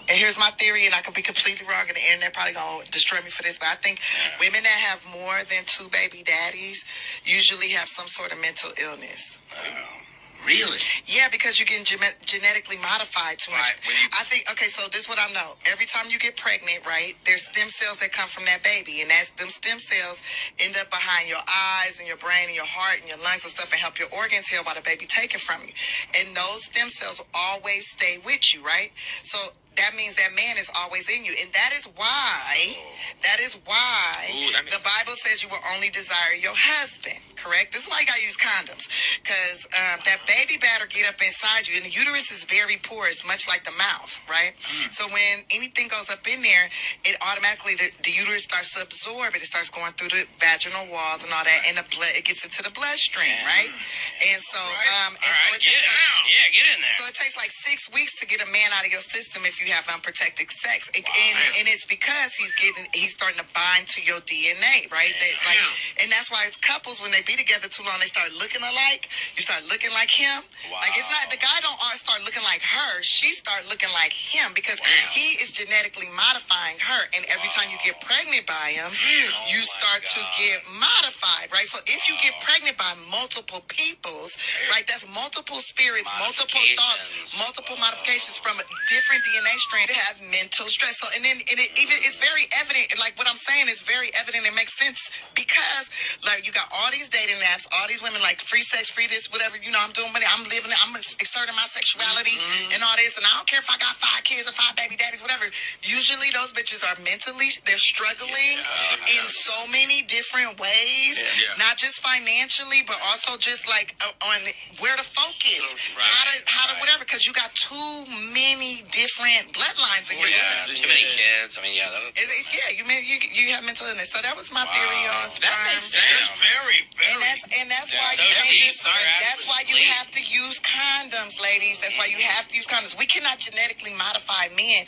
and here's my theory, and I could be completely wrong, and the internet probably gonna destroy me for this, but I think women that have more than 2 baby daddies usually have some sort of mental illness. Really? Yeah, because you're getting genetically modified too much. I think, okay, so this is what I know. Every time you get pregnant, right, there's stem cells that come from that baby, and them stem cells end up behind your eyes and your brain and your heart and your lungs and stuff and help your organs heal while the baby taken from you. And those stem cells will always stay with you, right? So that means that man is always in you. And that is why the Bible says you will only desire your husband, correct? This is why you got to use condoms. Because that baby batter get up inside you. And the uterus is very porous, much like the mouth, right? So when anything goes up in there, it automatically, the uterus starts to absorb it. It starts going through the vaginal walls and all that. And the blood, it gets into the bloodstream, right? And so, get in there. So it takes like 6 weeks to get a man out of your system if you have unprotected sex, and it's because he's starting to bind to your DNA, right? And that's why it's couples, when they be together too long, they start looking alike. You start looking like him. Like, it's not, the guy don't start looking like her. She start looking like him because he is genetically modifying her. And every time you get pregnant by him, you start to get modified, right? So if you get pregnant by multiple peoples, right, that's multiple spirits, multiple thoughts, multiple modifications from a different DNA strand to have mental stress. So, and it's very evident, like what I'm saying is very evident. It makes sense because, like, you got all these dating apps, all these women like free sex, free this, whatever, you know, I'm doing money, I'm living it, I'm exerting my sexuality and all this, and I don't care if I got 5 kids or 5 baby daddies, whatever. Usually those bitches are mentally, they're struggling in so many different ways, not just financially, but also just like on where to focus, how to whatever, because you got too many different bloodlines in your life. Too many kids. I mean, you have mental illness. So that was my theory on sperm. That makes sense. That's very, and that's why that's why you have to use condoms, ladies. That's why you have to use condoms. We cannot genetically modify men.